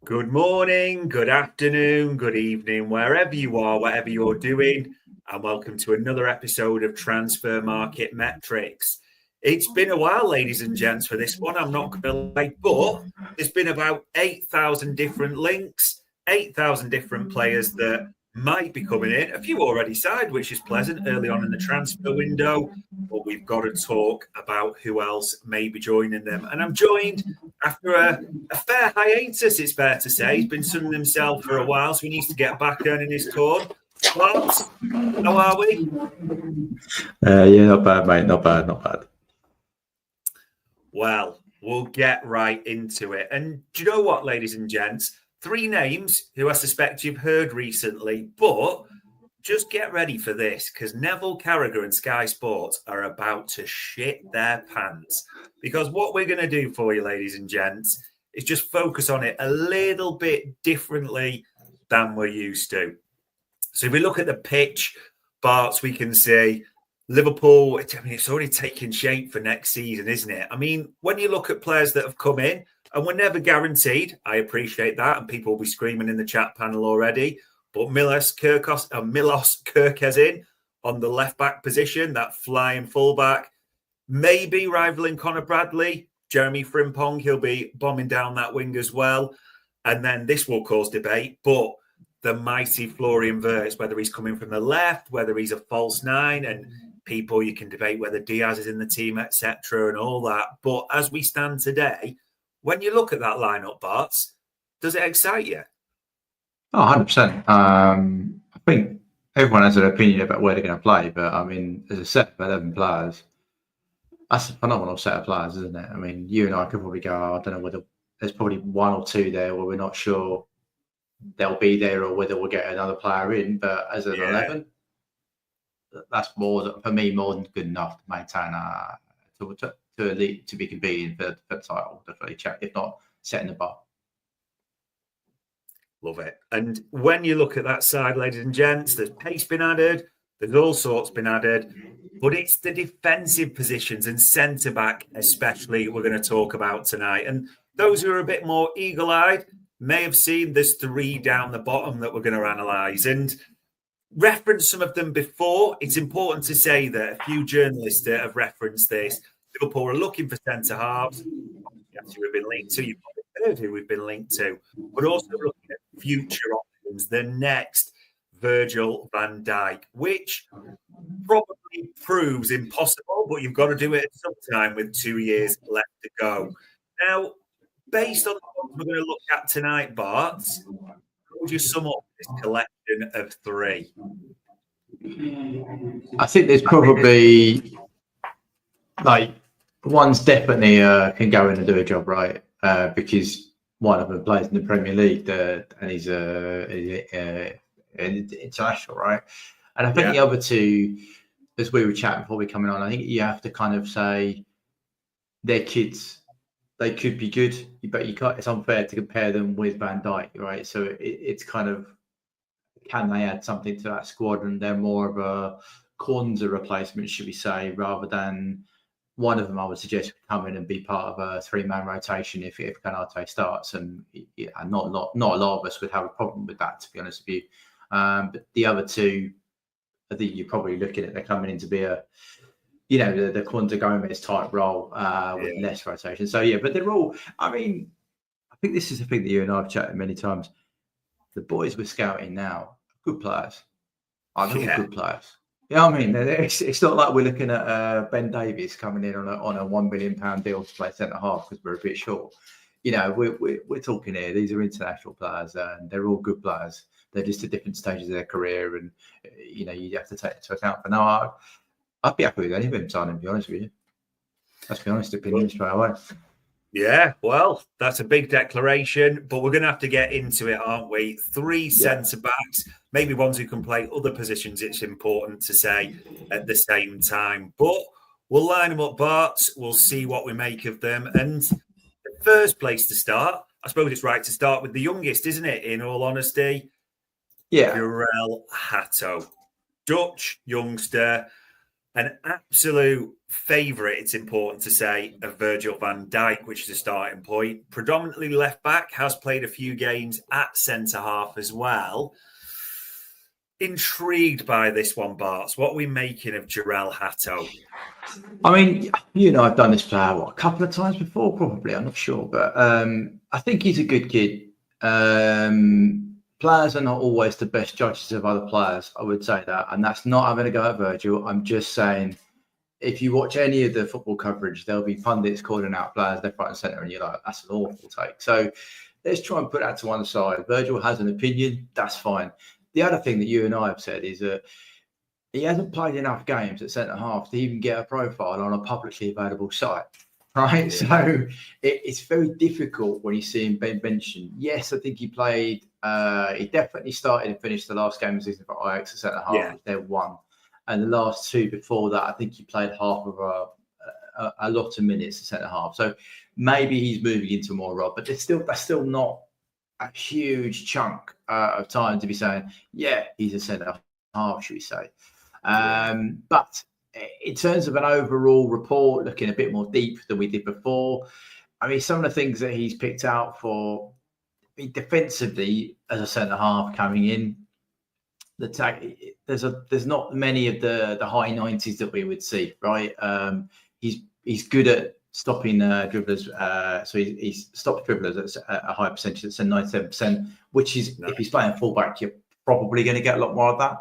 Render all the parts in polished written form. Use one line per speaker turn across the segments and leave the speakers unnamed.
Good morning, good afternoon, good evening, wherever you are, whatever you're doing, and welcome to another episode of Transfer Market Metrics. It's been a while, ladies and gents, for this one. I'm not going to lie, but there's been about 8,000 different links, 8,000 different players that might be coming in. A few already signed, which is pleasant early on in the transfer window, but we've got to talk about who else may be joining them. And I'm joined after a fair hiatus, it's fair to say. He's been sunning himself for a while, so he needs to get back earning his corn. Bart, how are we?
Yeah, not bad, mate. Not bad.
Well, we'll get right into it. And do you know what, ladies and gents? 3 names who I suspect you've heard recently, but just get ready for this because Neville Carragher and Sky Sports are about to shit their pants. Because what we're going to do for you, ladies and gents, is just focus on it a little bit differently than we're used to. So if we look at the pitch, Barts, we can see Liverpool, it's already taking shape for next season, isn't it? I mean, when you look at players that have come in, and we're never guaranteed, I appreciate that, and people will be screaming in the chat panel already, but Milos Kerkez in on the left-back position, that flying fullback, maybe rivaling Conor Bradley. Jeremy Frimpong, he'll be bombing down that wing as well. And then this will cause debate, but the mighty Florian Wirtz, whether he's coming from the left, whether he's a false 9, and people, you can debate whether Diaz is in the team, etc., and all that. But as we stand today, when you look at that lineup, Barts, does it excite you?
Oh, 100%. I think everyone has an opinion about where they're going to play, but I mean, as a set of 11 players, that's a phenomenal set of players, isn't it? I mean, you and I could probably go, I don't know whether there's probably 1 or 2 there where we're not sure they'll be there or whether we'll get another player in, but as an 11, that's more, for me, more than good enough to maintain to be competing for the title, definitely, if not setting the bar.
Love it. And when you look at that side, ladies and gents, there's pace been added, there's all sorts been added, but it's the defensive positions and centre-back especially we're going to talk about tonight. And those who are a bit more eagle-eyed may have seen there's 3 down the bottom that we're going to analyse. And reference some of them before. It's important to say that a few journalists that have referenced this, Liverpool are looking for centre-halves. We've been linked to, you've probably heard who we've been linked to, but also looking at future options, the next Virgil van Dijk, which probably proves impossible, but you've got to do it at some time with 2 years left to go. Now, based on what we're going to look at tonight, Bart, how would you sum up this collection of 3?
I think there's probably, like, one's definitely can go in and do a job, right? Because one of them plays in the Premier League and he's international, right? And I think the other 2, as we were chatting before we coming on, I think you have to kind of say they're kids. They could be good, but you can't. It's unfair to compare them with Van Dijk, right? So it's kind of, can they add something to that squad? And they're more of a Kwanzaa replacement, should we say, rather than one of them. I would suggest come in and be part of a 3-man rotation if Kanate starts, and not a lot of us would have a problem with that, to be honest with you. But the other 2, I think you're probably looking at they're coming in to be a, the Kwanzaa Gomez type role with less rotation. So but they're all. I mean, I think this is the thing that you and I have chatted many times. The boys we're scouting now are good players. They're all good players. Yeah, I mean, it's not like we're looking at Ben Davies coming in on a £1 million deal to play centre half because we're a bit short. We're talking here. These are international players, and they're all good players. They're just at different stages of their career, and you have to take into account. But no, I'd be happy with any of them signing, to be honest with you. Let's be honest, opinion straight away.
Yeah, well, that's a big declaration, but we're going to have to get into it, aren't we? 3 centre-backs, maybe ones who can play other positions, it's important to say at the same time. But we'll line them up, Bart. We'll see what we make of them. And the first place to start, I suppose it's right to start with the youngest, isn't it, in all honesty?
Yeah.
Jorrel Hato. Dutch youngster. An absolute favourite, it's important to say, of Virgil van Dijk, which is a starting point. Predominantly left back, has played a few games at centre half as well. Intrigued by this one, Bart. What are we making of Jorrel Hato?
I mean, I've done this a couple of times before, probably. I'm not sure, but I think he's a good kid. Players are not always the best judges of other players. I would say that, and that's not having a go at Virgil. I'm just saying, if you watch any of the football coverage, there'll be pundits calling out players left, right, and centre, and you're like, that's an awful take. So let's try and put that to one side. Virgil has an opinion. That's fine. The other thing that you and I have said is that he hasn't played enough games at centre half to even get a profile on a publicly available site, right? Yeah. So it's very difficult when you see him being mentioned. Yes, I think he played. He definitely started and finished the last game of the season for Ajax at centre half. They won, and the last two before that, I think he played half of a lot of minutes at centre half. So maybe he's moving into more role, but that's still not a huge chunk of time to be saying, yeah, he's a centre half, should we say? But in terms of an overall report, looking a bit more deep than we did before, I mean, some of the things that he's picked out for defensively as a centre half coming in, there's not many of the high 90s that we would see, right? He's good at stopping dribblers, so he's stopped dribblers at a high percentage. It's a 97%, which is if he's playing fullback, you're probably going to get a lot more of that.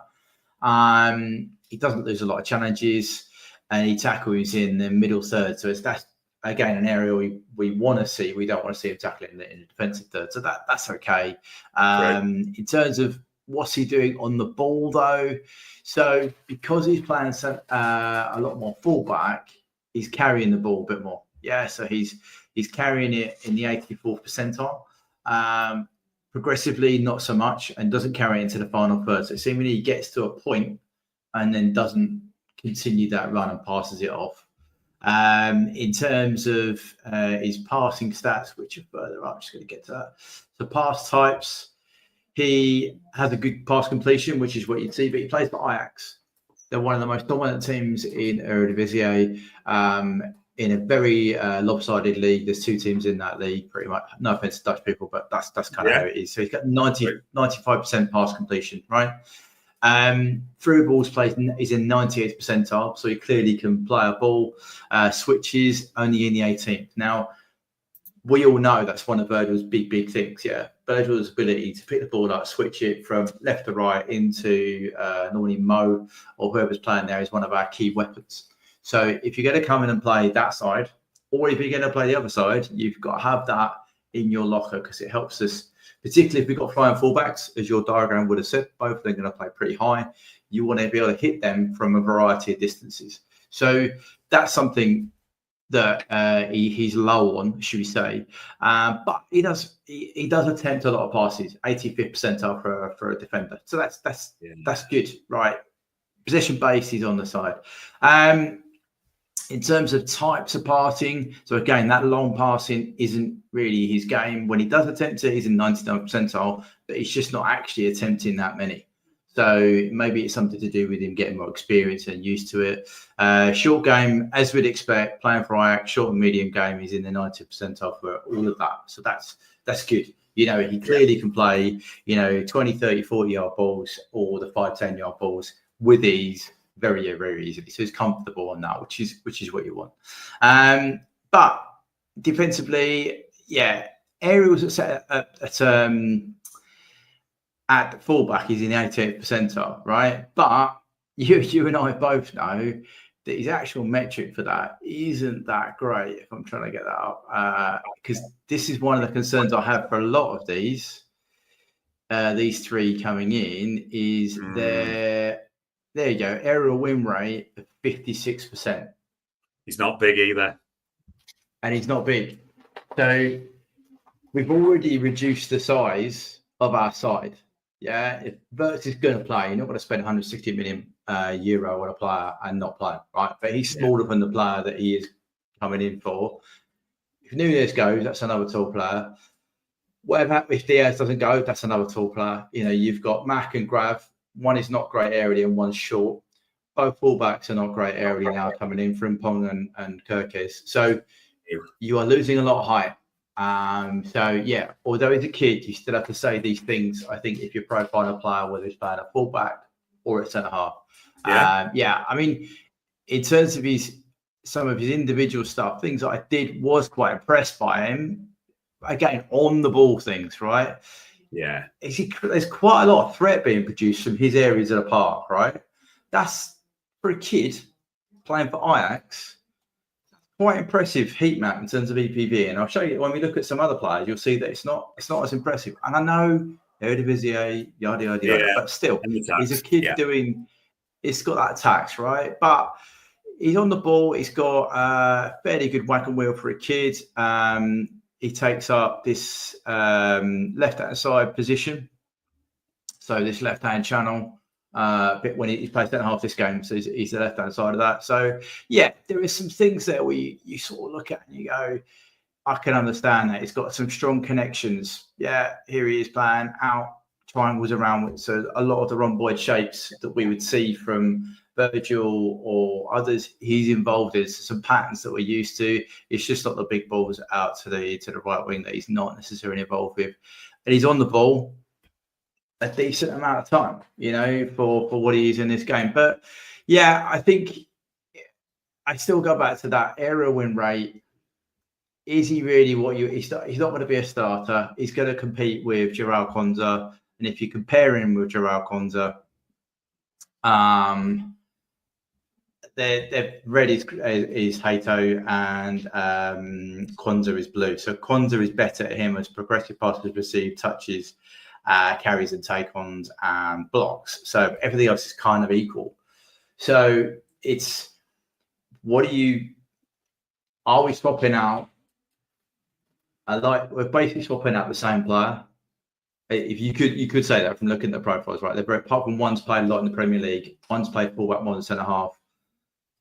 He doesn't lose a lot of challenges, and he tackles in the middle third. So that's again an area we want to see. We don't want to see him tackling in the defensive third. So that's okay. In terms of what's he doing on the ball, though, so because he's playing a lot more fullback, he's carrying the ball a bit more. Yeah, so he's carrying it in the 84th percentile. Progressively, not so much, and doesn't carry it into the final third. So seemingly he gets to a point and then doesn't continue that run and passes it off. In terms of his passing stats, which are further up, I'm just going to get to that. So pass types, he has a good pass completion, which is what you'd see, but he plays for Ajax. They're one of the most dominant teams in Eredivisie. In a very lopsided league, there's two teams in that league, pretty much. No offense to Dutch people, but that's kind of how it is. So he's got 95% pass completion, right? Through balls played is in 98th percentile, so he clearly can play a ball. Switches only in the 18th. Now, we all know that's one of Virgil's big things. Yeah, Virgil's ability to pick the ball up, switch it from left to right into normally Mo or whoever's playing there is one of our key weapons. So if you're going to come in and play that side, or if you're going to play the other side, you've got to have that in your locker because it helps us, particularly if we've got flying fullbacks, as your diagram would have said, both of them are going to play pretty high. You want to be able to hit them from a variety of distances. So that's something that he's low on, should we say. But he does attempt a lot of passes, 85th percentile for a defender. So that's good, right? Possession base is on the side. In terms of types of passing, so again, that long passing isn't really his game. When he does attempt it, he's in 99th percentile, but he's just not actually attempting that many. So maybe it's something to do with him getting more experience and used to it. Short game, as we'd expect, playing for Ajax, short and medium game, he's in the 90th percentile for all of that. So that's good. He clearly can play, 20, 30, 40-yard balls or the 5, 10-yard balls with ease. Very, very easily. So he's comfortable on that, which is what you want. But defensively, aerials at fullback, he's in the 88th percentile, right? But you and I both know that his actual metric for that isn't that great. If I'm trying to get that up, because this is one of the concerns I have for a lot of these three coming in is their. There you go. Aerial win rate of 56%.
He's not big either.
And he's not big. So we've already reduced the size of our side. Yeah. If Verts is going to play, you're not going to spend 160 million euro on a player and not play, right? But he's smaller than the player that he is coming in for. If Núñez goes, that's another tall player. Whatever happens if Diaz doesn't go, that's another tall player. You've got Marc and Grav. One is not great area and one's short. both fullbacks are not great area now coming in, Frimpong and Kirkes. So you are losing a lot of height. Although as a kid, you still have to say these things. I think if you profile a player, whether it's playing a fullback or at centre half. I mean, in terms of some of his individual stuff, things that I was quite impressed by him. Again, on the ball things, right?
Yeah.
There's quite a lot of threat being produced from his areas of the park, right? That's, for a kid playing for Ajax, quite impressive heat map in terms of EPV. And I'll show you when we look at some other players, you'll see that it's not as impressive. And I know Eredivisie, yada, but still, he's a kid doing. It's got that tax, right? But he's on the ball. He's got a fairly good whack and wheel for a kid. He takes up this left-hand side position. So this left-hand channel, when he's played centre half this game, so he's the left-hand side of that. So, yeah, there is some things that you sort of look at and you go, I can understand that. He's got some strong connections. Yeah, here he is playing out triangles around. So a lot of the rhomboid shapes that we would see from Virgil or others, he's involved in some patterns that we're used to. It's just not the big balls out to the right wing that he's not necessarily involved with. And he's on the ball a decent amount of time, for what he is in this game. But yeah, I think I still go back to that aerial win rate. Is he really he's not going to be a starter. He's going to compete with Jorrel Konsa. And if you compare him with Jorrel Konsa, they're red is Hato and Konsa is blue. So Konsa is better at him as progressive passes received, touches, carries and take-ons and blocks. So everything else is kind of equal. So it's are we swapping out? We're basically swapping out the same player. If you could say that from looking at the profiles, right? They're apart from one's played a lot in the Premier League, one's played fullback more than centre half.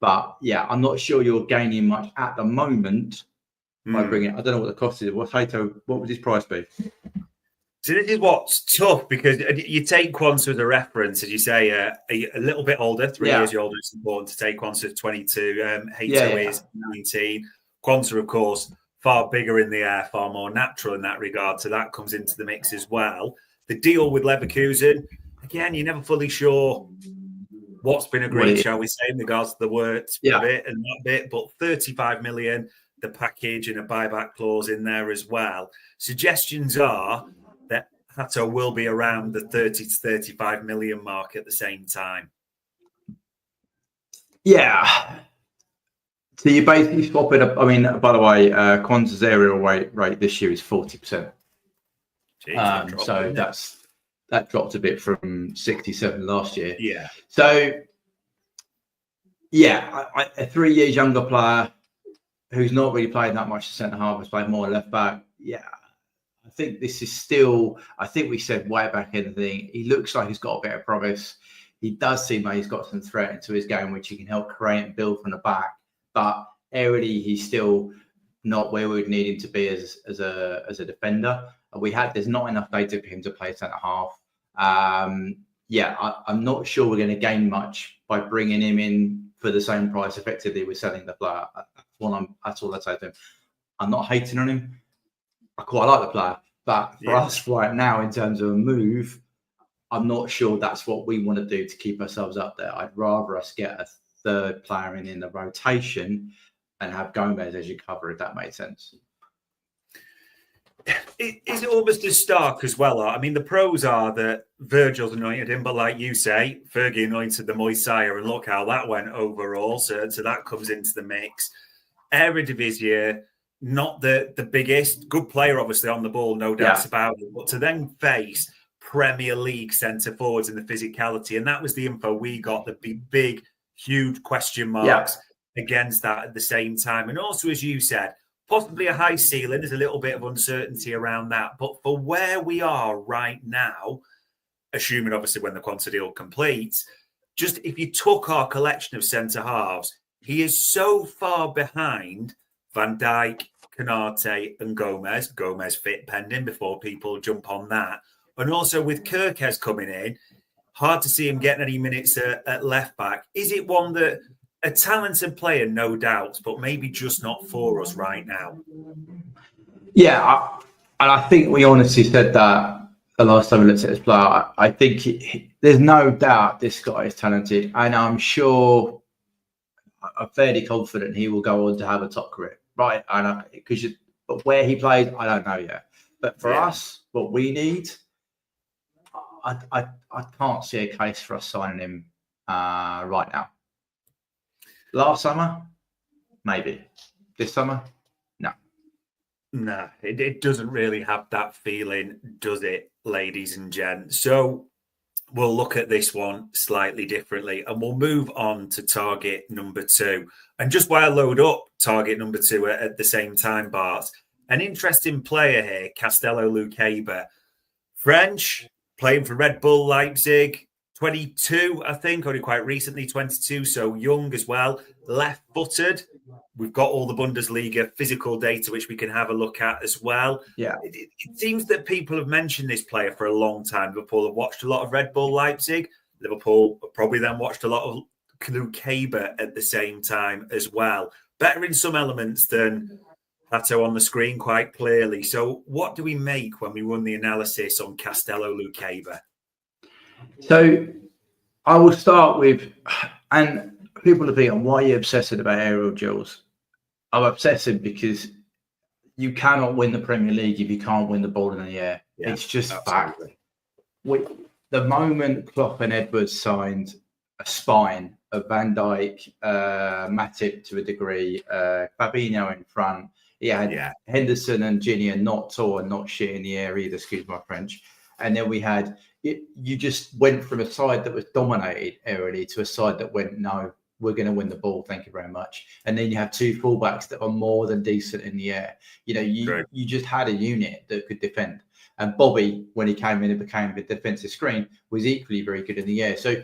But yeah, I'm not sure you're gaining much at the moment by bringing it. I don't know what the cost is. What would his price be?
So this is what's tough because you take Konsa as a reference, as you say, a little bit older, 3 years older. It's important to take Konsa 22. Hato is 19. Konsa, of course, far bigger in the air, far more natural in that regard. So that comes into the mix as well. The deal with Leverkusen, again, you're never fully sure what's been agreed, shall we say, in regards to the words of it and that bit. But 35 million, the package and a buyback clause in there as well. Suggestions are that Hato will be around the 30 to 35 million mark at the same time.
Yeah. So you're basically swapping up. I mean, by the way, Konsa's aerial rate this year is 40%. So that dropped a bit from 67 last year.
Yeah.
So, yeah, a 3 years younger player who's not really played that much centre half, has played more left back. Yeah, I think this is still. I think we said way back in the thing. He looks like he's got a bit of promise. He does seem like he's got some threat into his game, which he can help create and build from the back. But aerially, he's still not where we would need him to be as a defender. There's not enough data for him to play centre half. I'm not sure we're going to gain much by bringing him in for the same price. Effectively, we're selling the player. That's all I'd say to him. I'm not hating on him. I quite like the player, but for us right now, in terms of a move, I'm not sure that's what we want to do to keep ourselves up there. I'd rather us get a third player in the rotation and have Gomez as your cover, if that makes sense.
Is it almost as stark as well? I mean, the pros are that Virgil's anointed him, but like you say, Fergie anointed the Moisire, and look how that went overall. So that comes into the mix. Eredivisie, not the biggest, good player obviously on the ball, no doubts about it, but to then face Premier League centre forwards in the physicality, and that was the info we got, the big, huge question marks against that at the same time. And also, as you said, possibly a high ceiling. There's a little bit of uncertainty around that. But for where we are right now, assuming obviously when the Konsa deal completes, just if you took our collection of centre halves, he is so far behind Van Dijk, Konate and Gomez. Gomez fit pending before people jump on that. And also with Kirkes coming in, Hard to see him getting any minutes at left back. Is it one that a talented player, no doubt, but maybe just not for us right now?
Yeah, and I think we honestly said that the last time we looked at this player. I think there's no doubt this guy is talented, and I'm fairly confident he will go on to have a top career, right? But where he plays, I don't know yet. But for us, what we need, I can't see a case for us signing him right now. Last summer, maybe. This summer, no.
No, it doesn't really have that feeling, does it, ladies and gents? So we'll look at this one slightly differently, and we'll move on to target number 2. And just while I load up target number 2 at the same time, Bart, an interesting player here, Castello Lukeba. French, playing for Red Bull Leipzig, 22, I think, only quite recently, 22, so young as well. Left-footed. We've got all the Bundesliga physical data, which we can have a look at as well.
Yeah.
It seems that people have mentioned this player for a long time. Liverpool have watched a lot of Red Bull Leipzig. Liverpool probably then watched a lot of Kukeba at the same time as well. Better in some elements than Hato on the screen, quite clearly. So what do we make when we run the analysis on Castello Lukeba?
So I will start with, and people are thinking, why are you obsessing about aerial duels? I'm obsessing because you cannot win the Premier League if you can't win the ball in the air. Yeah, it's just absolutely. Fact. The moment Klopp and Edwards signed a spine of Van Dijk, Matip to a degree, Fabinho in front, he had Henderson and Gini not tall and not shit in the air either, excuse my French. And then we had, you just went from a side that was dominated aerially to a side that went, no, we're going to win the ball, thank you very much. And then you have 2 fullbacks that are more than decent in the air. You know, you just had a unit that could defend. And Bobby, when he came in and became the defensive screen, was equally very good in the air. So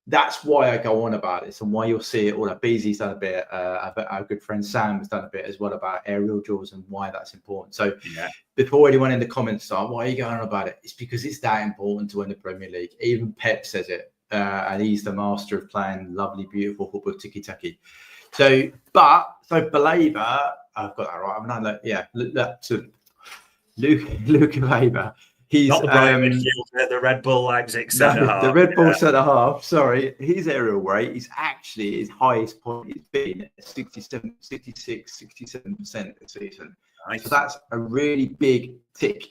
that's why I go on about this, and why you'll see it all. Beezy's done a bit. Our good friend Sam has done a bit as well about aerial duels and why that's important. So before anyone in the comments start, why are you going on about it? It's because it's that important to win the Premier League. Even Pep says it, and he's the master of playing lovely, beautiful football, tiki-taki. So Baleba, I've got that right. Lukeba. He's
not the Brian midfielder, the Red Bull Leipzig centre half.
The Red Bull centre half. Sorry, his aerial rate is actually his highest point. It's been 67% this season. Nice. So that's a really big tick.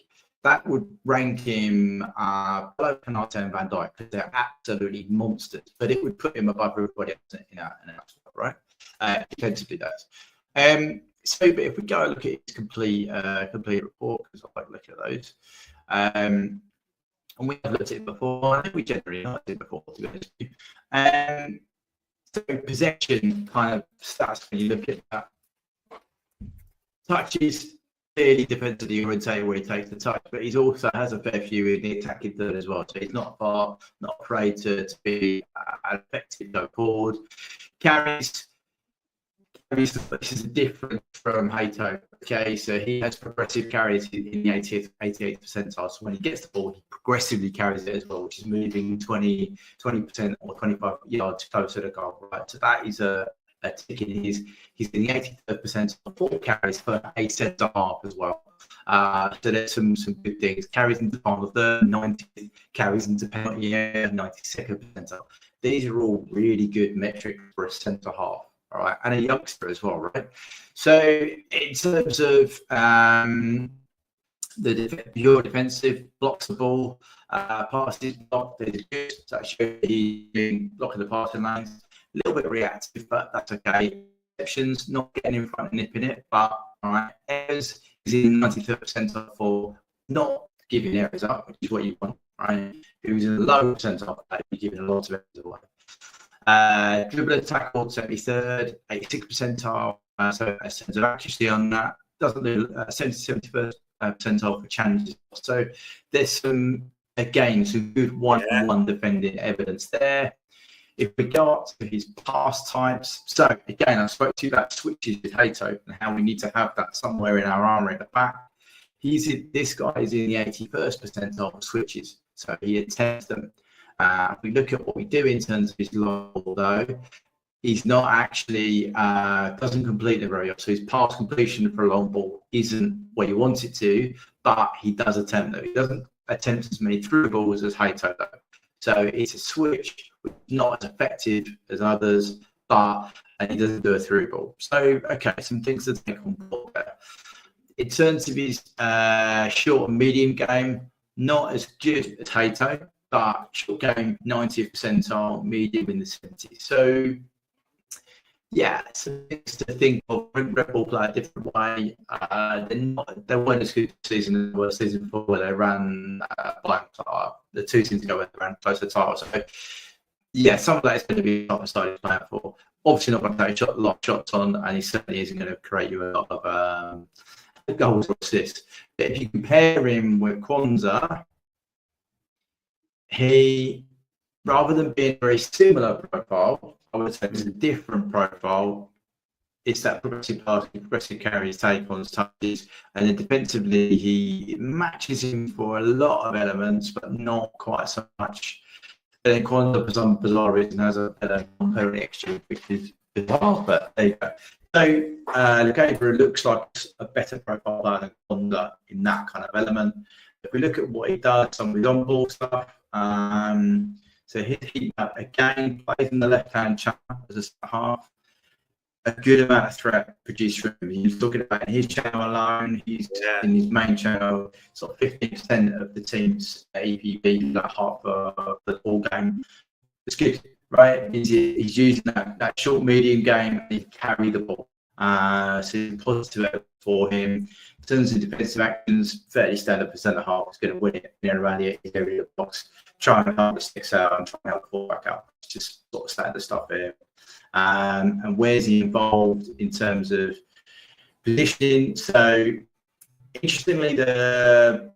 That would rank him below Hato and Van Dijk because they're absolutely monsters. But it would put him above everybody else in our squad, right? Defensively, does. So, but if we go and look at his complete report, because I like looking at those. And we have looked at it before. I think we generally looked at it before, to be honest with you. So possession kind of stats when you look at that. Touches clearly defensively orientated when he takes the touch, but he also has a fair few in the attacking third as well. So he's not afraid to be effective, go forward. Carries. This is different from Hato. Okay, so he has progressive carries in the 88th percentile. So when he gets the ball, he progressively carries it as well, which is moving 20% or 25 yards closer to goal. Right, so that is a tick in he's in the 83rd percentile, 4 carries for a centre half as well. So there's some good things. Carries into final third, 90 carries into penalty area, 92nd percentile. These are all really good metrics for a centre half. All right, and a youngster as well, right? So in terms of the pure defensive, blocks the ball, passes blocked, is good. So that shows he's blocking the passing lanes. A little bit reactive, but that's okay. Exceptions, not getting in front and nipping it, but all right. Errors is in 93rd percentile for not giving errors up, which is what you want, right? Who's in the low percentile, you're giving a lot of errors away. Dribble attack 73rd, 86th percentile. So a sense of accuracy on that. Doesn't do 71st percentile for challenges. So there's some good one-on-one defending evidence there. If we go up to his pass types, so again, I spoke to you about switches with Hato and how we need to have that somewhere in our armour at the back. This guy is in the 81st percentile for switches, so he attempts them. If we look at what we do in terms of his long ball, though, he's not actually doesn't complete it very often. So his pass completion for a long ball isn't what you want it to, but he does attempt it. He doesn't attempt as many through balls as Hato, though. So it's a switch, not as effective as others, and he doesn't do a through ball. So, okay, some things to take on board there. In terms of his short and medium game, not as good as Hato, but short game 90th percentile, medium in the 70s. So, yeah, some things to think of. Red Bull play a different way. They weren't as good this season as they were season before, where they ran blank title. The 2 seasons ago, where they ran close to the title. So, yeah, some of that is going to be a top side he's playing for. Obviously, not going to take a lot of shots on, and he certainly isn't going to create you a lot of goals or assists. But if you compare him with Kwanzaa, he, rather than being a very similar profile, I would say it's a different profile. It's that progressive passing, progressive carry, his take on his touches, and then defensively he matches him for a lot of elements, but not quite so much. And then Kwanzaa, for some bizarre reason, has a better comparing XG, which is bizarre, but there you go. So Lukeba looks like a better profile player than Kwanzaa in that kind of element. If we look at what he does, some of his on-ball stuff, so he again plays in the left-hand channel as a centre half. A good amount of threat produced from him. He's talking about in his channel alone. He's in his main channel, sort of 15% of the team's EPB, like half of the ball game. It's good, right? He's using that short medium game and he carry the ball. So it's positive for him. In terms of defensive actions, fairly standard for centre half. He's going to win it around the area of the box, try and help the sticks out and try and help the ball back out. It's just sort of standard stuff here. And where's he involved in terms of positioning? So, interestingly, the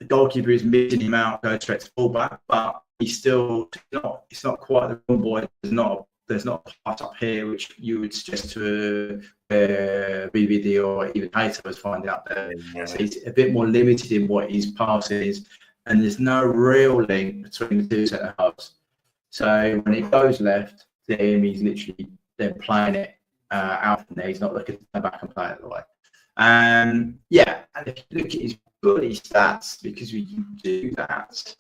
goalkeeper is missing him out, goes straight to fullback, but he's still not. It's not quite the wrong boy. There's not a part up here which you would suggest to BBD or even Hato was finding out there. Yeah. So he's a bit more limited in what his pass is, and there's no real link between the two centre halves. So when it goes left, him, he's literally then playing it out from there. He's not looking to come back and play it the way. And if you look at his bully stats, because we can do that,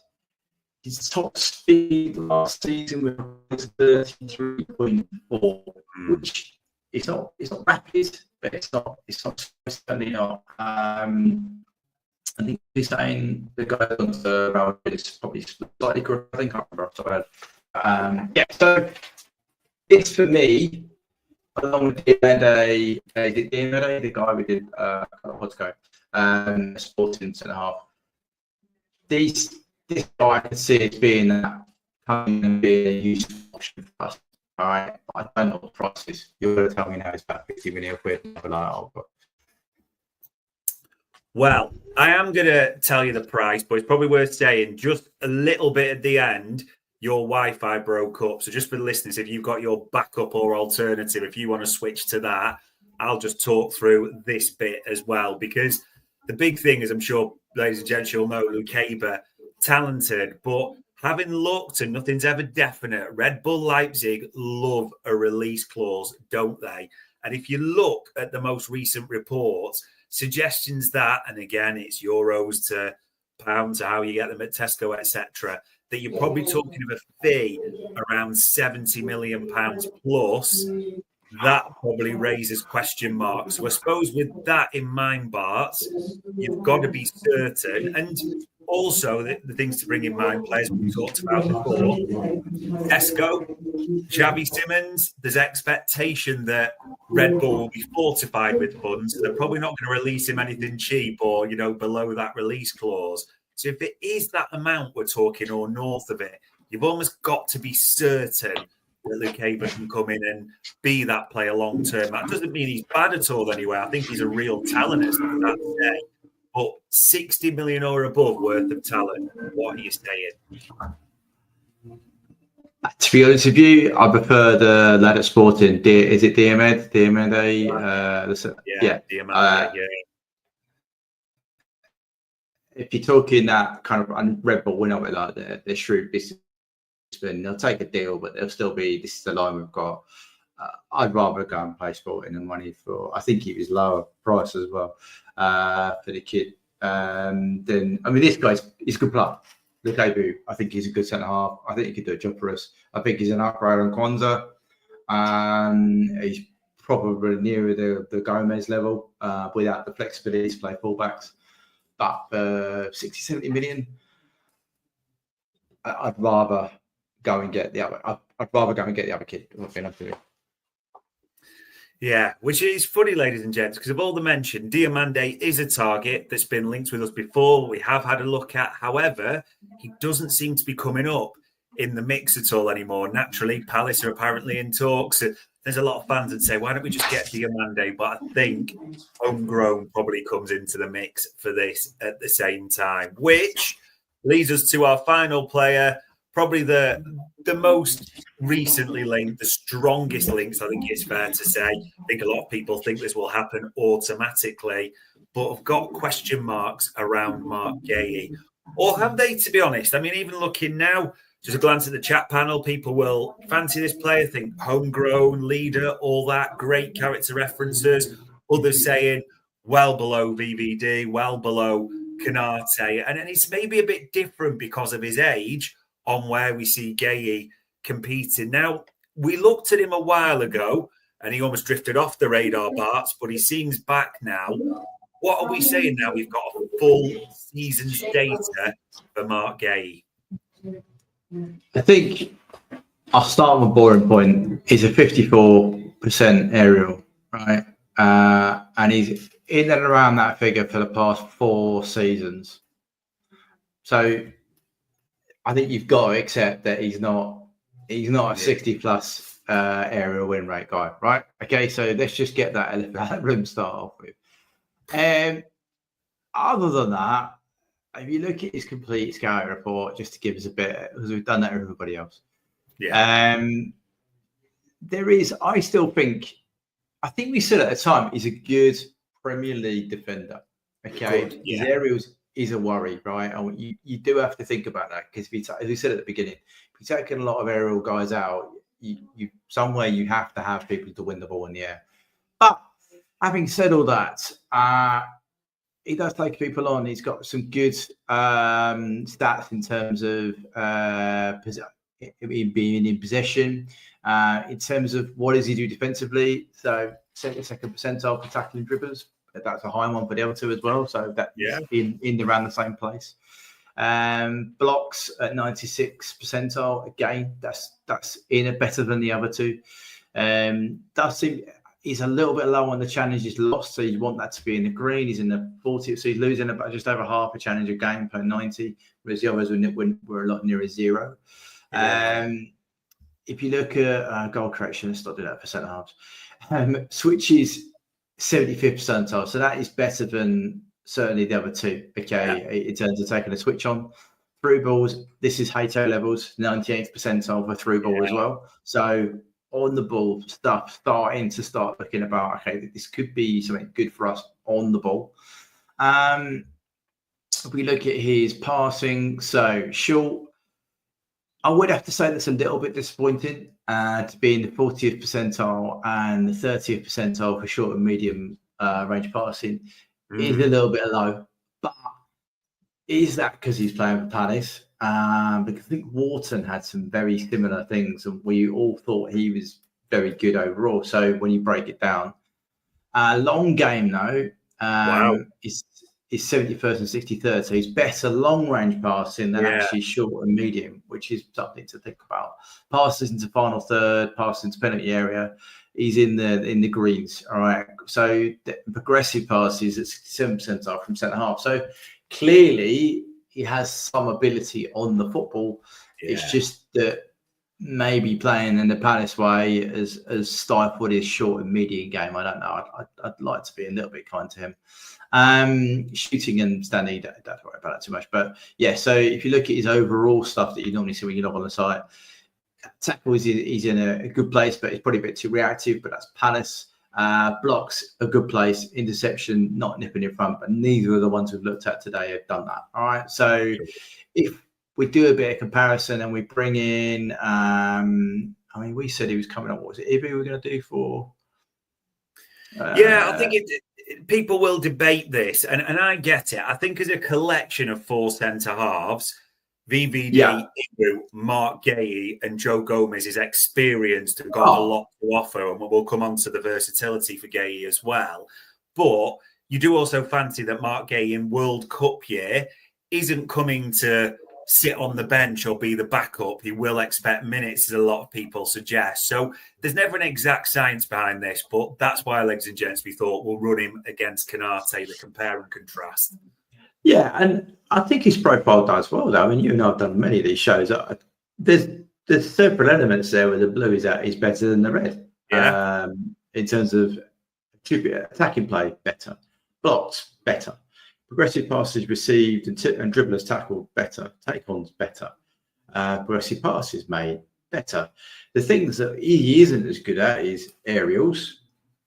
his top speed last season was 33.4, which it's not rapid, but it's certainly not. I think he's saying the guy on the round is probably slightly correct. I think I remember off the so. It's for me, along with Diemeday, the guy we did a couple of months ago, Sporting centre half. This guy I can see as being coming and being a useful option for us. All right, I don't know what the price is. You're going to tell me now it's about 50 million quid.
Well, I am going to tell you the price, but it's probably worth saying just a little bit at the end. Your Wi-Fi broke up. So just for the listeners, if you've got your backup or alternative, if you want to switch to that, I'll just talk through this bit as well. Because the big thing is, I'm sure, ladies and gents, you'll know Lukeba, talented, but having looked and nothing's ever definite, Red Bull Leipzig love a release clause, don't they? And if you look at the most recent reports, suggestions that, and again, it's euros to pounds, how you get them at Tesco, etc., that you're probably talking of a fee around £70 million plus, that probably raises question marks. So I suppose with that in mind, Bart, you've got to be certain. And also the things to bring in mind, players we talked about before, Tesco, Xavi Simons, there's expectation that Red Bull will be fortified with funds. So they're probably not going to release him anything cheap or, below that release clause. So if it is that amount we're talking or north of it, you've almost got to be certain that Lukeba can come in and be that player long term. That doesn't mean he's bad at all anyway. I think he's a real talent at that day. But 60 million or above worth of talent, what are you saying?
To be honest with you, I prefer the lad at Sporting. Is it Diemeday?
Yeah.
If you're talking that kind of Red Bull, we're not like they're shrewd business Lisbon. They'll take a deal, but they'll still be, this is the line we've got. I'd rather go and play Sporting than money for, I think he was lower price as well for the kid. This guy's he's a good player. Lukeba, I think he's a good centre half. I think he could do a job for us. I think he's an upgrade on Kwanzaa. He's probably nearer the Gomez level without the flexibility to play fullbacks. But 60, 70 million, I'd rather go and get the other. I'd rather go and get the other kid.
Yeah, which is funny, ladies and gents, because of all the mention, Diamande is a target that's been linked with us before. We have had a look at. However, he doesn't seem to be coming up in the mix at all anymore. Naturally, Palace are apparently in talks. There's a lot of fans that say, why don't we just get Diamande? But I think homegrown probably comes into the mix for this at the same time, which leads us to our final player, probably the most recently linked, the strongest links, I think it's fair to say. I think a lot of people think this will happen automatically, but I've got question marks around Marc Guehi. Or have they, to be honest? I mean, even looking now, just a glance at the chat panel, people will fancy this player, think homegrown, leader, all that, great character references. Others saying well below VVD, well below Canate. And it's maybe a bit different because of his age on where we see Guehi competing. Now, we looked at him a while ago and he almost drifted off the radar, Bart, but he seems back now. What are we saying now? We've got a full season's data for Marc Guehi.
I think I'll start with a boring point. He's a 54% aerial, right? And he's in and around that figure for the past 4 seasons. So I think you've got to accept that he's not a 60 plus aerial win rate guy, right? Okay, so let's just get that room start off with. Other than that, if you look at his complete scouting report, just to give us a bit, because we've done that with everybody else. Yeah. I think we said at the time, he's a good Premier League defender. Okay. Good, yeah. His aerials is a worry, right? And you do have to think about that because as we said at the beginning, if you're taking a lot of aerial guys out, you somewhere you have to have people to win the ball in the air. But having said all that, he does take people on. He's got some good stats in terms of being in possession. In terms of what does he do defensively? So 72nd percentile for tackling dribblers. That's a high one for the other two as well. So that's in around the same place. Blocks at 96th percentile. Again, that's in a better than the other two. Does seem he's a little bit low on the challenges lost, so you want that to be in the green. He's in the 40th, so he's losing about just over half a challenge a game per 90, whereas the others were a lot nearer 0. Yeah. If you look at goal correction, let's not do that for centre halves. Switches 75th percentile, so that is better than certainly the other two. Okay, in terms of taking a switch on. Through balls, this is Hato levels, 98th percentile for through ball as well. So on the ball stuff, starting to start looking about, okay, this could be something good for us on the ball. If we look at his passing, so short, I would have to say that's a little bit disappointing to be in the 40th percentile and the 30th percentile for short and medium range passing is a little bit low. But is that because he's playing for Palace? Because I think Wharton had some very similar things and we all thought he was very good overall. So when you break it down, long game though, is 71st and 63rd. So he's better long range passing than actually short and medium, which is something to think about. Passes into final third, passes into penalty area. He's in the greens. All right. So the progressive passes at 67 percentile from centre half. So clearly he has some ability on the football. Yeah. It's just that maybe playing in the Palace way as stifled his short and medium game. I don't know. I'd like to be a little bit kind to him. Shooting and standing, don't worry about that too much. But yeah, so if you look at his overall stuff that you normally see when you log on the site, tackles he's in a good place, but it's probably a bit too reactive. But that's Palace. Blocks a good place. Interception not nipping in front, but neither of the ones we've looked at today have done that. All right. So if we do a bit of comparison and we bring in, we said he was coming up. What was it? Ibi we were going to do for?
I think people will debate this, and I get it. I think as a collection of 4 centre halves, VVD, Ibu, Marc Guehi, and Joe Gomez is experienced and got a lot to offer, and we'll come on to the versatility for Guehi as well. But you do also fancy that Marc Guehi in World Cup year isn't coming to sit on the bench or be the backup. He will expect minutes, as a lot of people suggest. So there's never an exact science behind this, but that's why, ladies and gents, we thought we'll run him against Canate, the compare and contrast.
Yeah, and I think his profile does well, though. I mean, you and I have done many of these shows. There's several elements there where the blue is better than the red.
Yeah.
In terms of attacking play, better. Blocks, better. Progressive passes received and dribblers tackled, better. Take-ons, better. Progressive passes made, better. The things that he isn't as good at is aerials,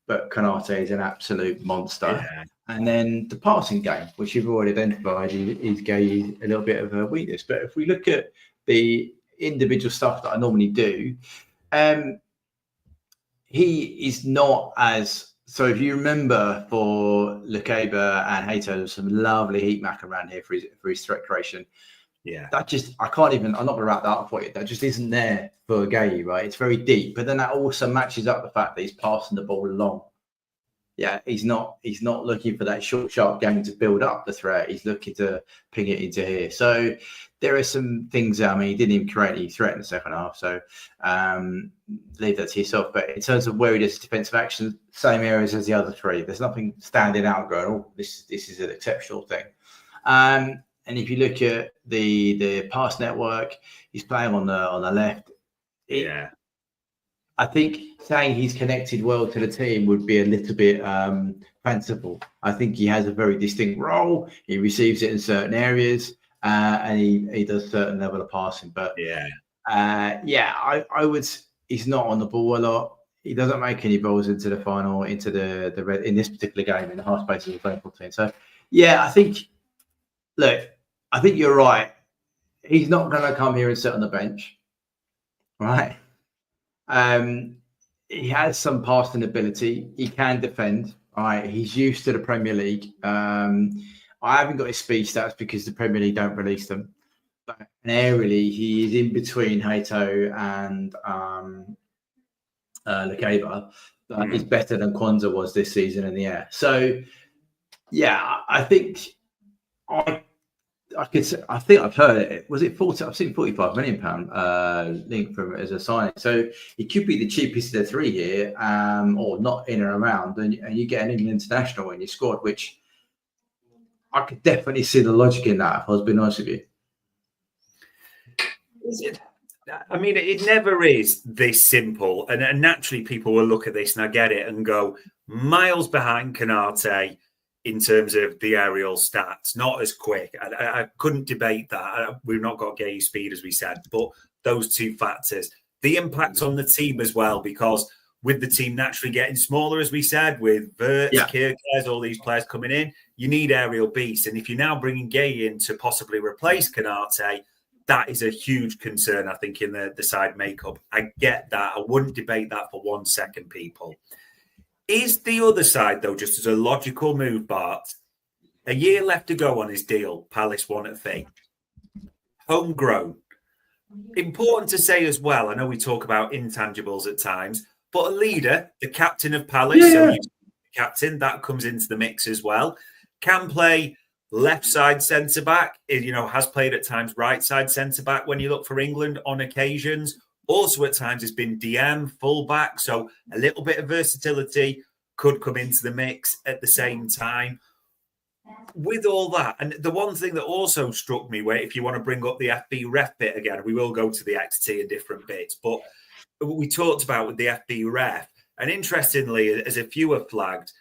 but Canate is an absolute monster.
Yeah.
And then the passing game, which you've already identified, is Guehi a little bit of a weakness. But if we look at the individual stuff that I normally do, he is not as... So if you remember for Lukeba and Hato, there's some lovely heat map around here for his threat creation.
Yeah.
I'm not going to wrap that up for you. That just isn't there for Guehi, right? It's very deep. But then that also matches up the fact that he's passing the ball along. Yeah, he's not looking for that short, sharp game to build up the threat. He's looking to ping it into here. So there are some things. I mean, he didn't even create any threat in the second half. So leave that to yourself. But in terms of where he does defensive action, same areas as the other three. There's nothing standing out going, oh, this is an exceptional thing. And if you look at the pass network, he's playing on the left. I think saying he's connected well to the team would be a little bit fanciful. I think he has a very distinct role. He receives it in certain areas, and he does a certain level of passing. But I would. He's not on the ball a lot. He doesn't make any balls into the final, into the red in this particular game in the half space of the Liverpool team. So I think you're right. He's not going to come here and sit on the bench, right? He has some passing ability. He can defend. All right, he's used to the Premier League. I haven't got his speed stats because the Premier League don't release them. But aerially, he is in between Hato and Lukeba. He's better than Kwanzaa was this season in the air. So, I think I think I've heard it. Was it 40? I've seen £45 million link from as a signing. So he could be the cheapest of the three here, or not in and around. And you get an England international in your squad, which I could definitely see the logic in that. If I was being honest with you.
Is it? I mean, it never is this simple. And naturally, people will look at this, and I get it, and go miles behind Canate in terms of the aerial stats, not as quick. I couldn't debate that. We've not got Guehi speed, as we said, but those two factors. The impact on the team as well, because with the team naturally getting smaller, as we said, with Verts, Kierkegaard, all these players coming in, you need aerial beasts. And if you're now bringing Guehi in to possibly replace Canate, that is a huge concern, I think, in the side makeup. I get that. I wouldn't debate that for 1 second, people. Is the other side, though, just as a logical move, Bart? A year left to go on his deal. Palace want a fee. Homegrown. Important to say as well, I know we talk about intangibles at times, but a leader, the captain of Palace, so captain, that comes into the mix as well. Can play left side centre-back, has played at times right side centre-back when you look for England on occasions. Also at times has been DM, full-back, so a little bit of versatility could come into the mix at the same time. With all that, and the one thing that also struck me, where if you want to bring up the FB ref bit again, we will go to the XT and different bits, but we talked about with the FB ref, and interestingly, as a few have flagged,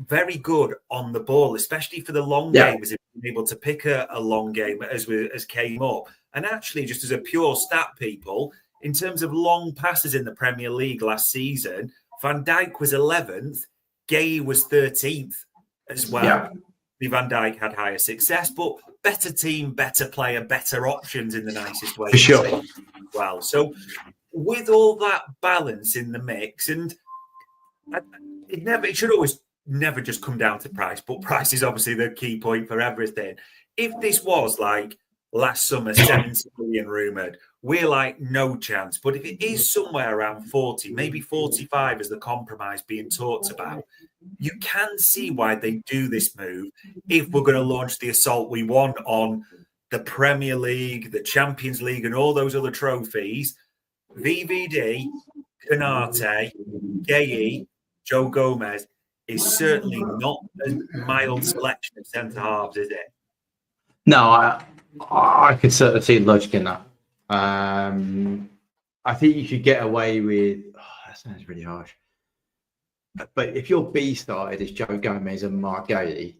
very good on the ball, especially for the long game, as if being able to pick a long game as came up. And actually, just as a pure stat, people, in terms of long passes in the Premier League last season, Van Dijk was 11th, Guehi was 13th as well. Van Dijk had higher success, but better team, better player, better options in the nicest way.
For sure.
Well, so with all that balance in the mix, and it should always never just come down to price, but price is obviously the key point for everything. If this was like last summer, 70 million rumoured, we're like, no chance. But if it is somewhere around 40, maybe 45 as the compromise being talked about, you can see why they do this move if we're going to launch the assault we want on the Premier League, the Champions League, and all those other trophies. VVD, Canate, Guehi, Joe Gomez is certainly not a mild selection of centre-halves, is it?
No, I could certainly see logic in that. I think you could get away with... that sounds really harsh. But if your B started as Joe Gomez and Marc Guehi,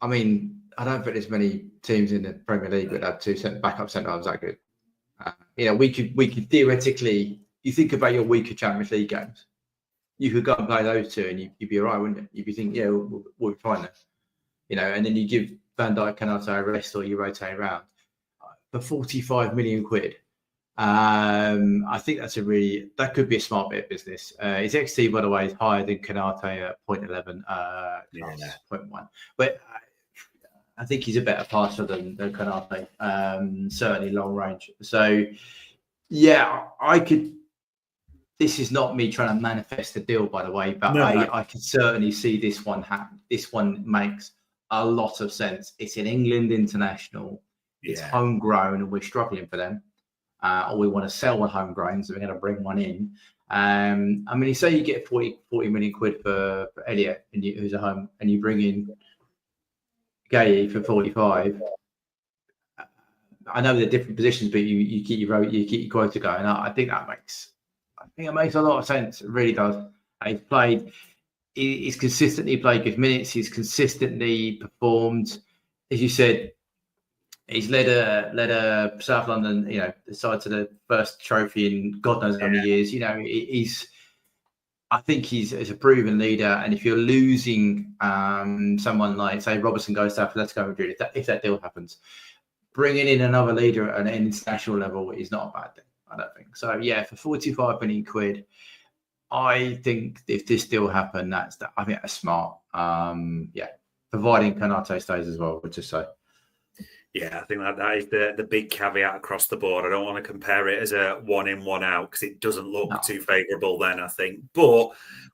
I mean, I don't think there's many teams in the Premier League that have two backup centre-halves that good. We could theoretically... You think about your weaker Champions League games. You could go and play those two and you'd be all right, wouldn't you? You'd be thinking, yeah, we'll be fine there. And then you give Van Dijk, Canate a rest or you rotate around. For 45 million quid, I think that could be a smart bit of business. His XT, by the way, is higher than Canate at 0.11, 0.1. But I think he's a better passer than Canate, certainly long range. So, yeah, I could... This is not me trying to manifest a deal, by the way, but I can certainly see this one happen. This one makes a lot of sense. It's an England international. It's homegrown, and we're struggling for them. Or we want to sell one homegrown, so we're going to bring one in. I mean, you say you get 40 million quid for Elliott, who's at home, and you bring in Guehi for 45. I know they're different positions, but you keep your quota going. I think it makes a lot of sense. It really does. He's consistently played good minutes. He's consistently performed. As you said, he's led a South London, the side to the first trophy in God knows how many years. I think he's a proven leader. And if you're losing someone like, say, Robertson goes to Atletico Madrid, if that deal happens, bringing in another leader at an international level is not a bad thing. I don't think so. Yeah, for 45 million quid, I think if this deal happened, I think that's smart. Providing Canate stays as well, would just say.
Yeah, I think that is the big caveat across the board. I don't want to compare it as a one in, one out because it doesn't look too favourable then, I think. But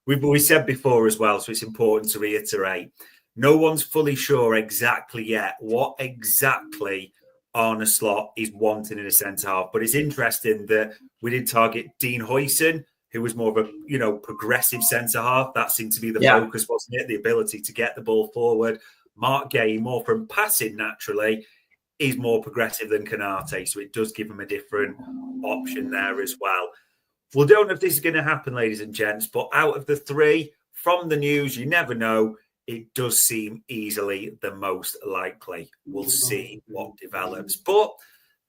we said before as well, so it's important to reiterate. No one's fully sure exactly yet what exactly Arne Slot is wanting in a centre-half. But it's interesting that we did target Dean Huijsen, who was more of a progressive centre-half. That seemed to be the focus, wasn't it? The ability to get the ball forward. Marc Guehi, more from passing naturally, is more progressive than Canate. So it does give him a different option there as well. We don't know if this is going to happen, ladies and gents, but out of the three, from the news, you never know. It does seem easily the most likely. We'll see what develops. But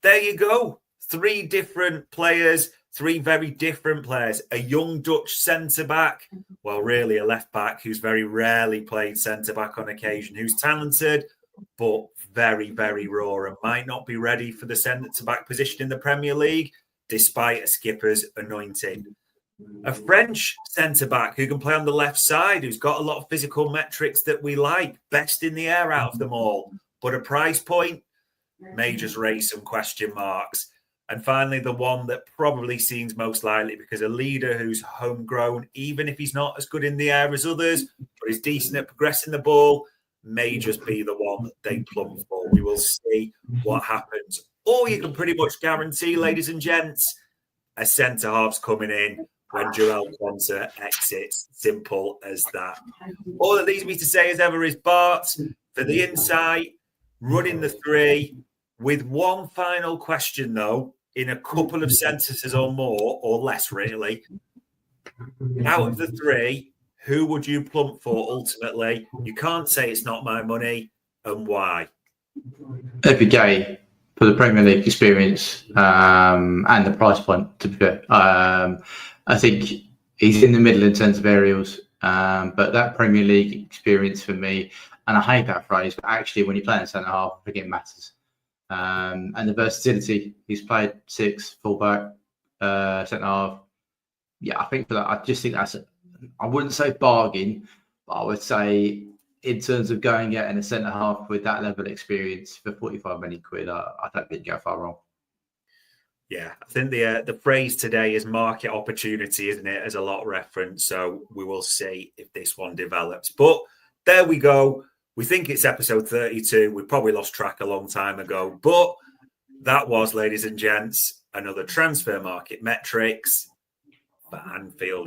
there you go. Three different players, three very different players. A young Dutch centre-back, well, really a left-back who's very rarely played centre-back on occasion, who's talented, but very, very raw and might not be ready for the centre-back position in the Premier League, despite a skipper's anointing. A French centre-back who can play on the left side, who's got a lot of physical metrics that we like, best in the air out of them all. But a price point may just raise some question marks. And finally, the one that probably seems most likely, because a leader who's homegrown, even if he's not as good in the air as others, but is decent at progressing the ball, may just be the one that they plumb for. We will see what happens. Or you can pretty much guarantee, ladies and gents, a centre-half's coming in when Jorrel Quansah exits. Simple as that. All that leaves me to say as ever is Bart, for the insight, running the three, with one final question, though, in a couple of sentences or more, or less, really. Out of the three, who would you plump for ultimately? You can't say it's not my money, and why?
It'd be Guehi for the Premier League experience and the price point, to be fair. I think he's in the middle in terms of aerials. But that Premier League experience for me, and I hate that phrase, but actually when you play in centre half, I think it matters. And the versatility, he's played 6, fullback, centre half. Yeah, I think for that, I just think that's, I wouldn't say bargain, but I would say in terms of going out in a centre half with that level of experience for 45 million quid, I don't think you go far wrong.
Yeah, I think the phrase today is market opportunity, isn't it? As a lot reference. So we will see if this one develops. But there we go. We think it's episode 32. We probably lost track a long time ago. But that was, ladies and gents, another transfer market metrics for Anfield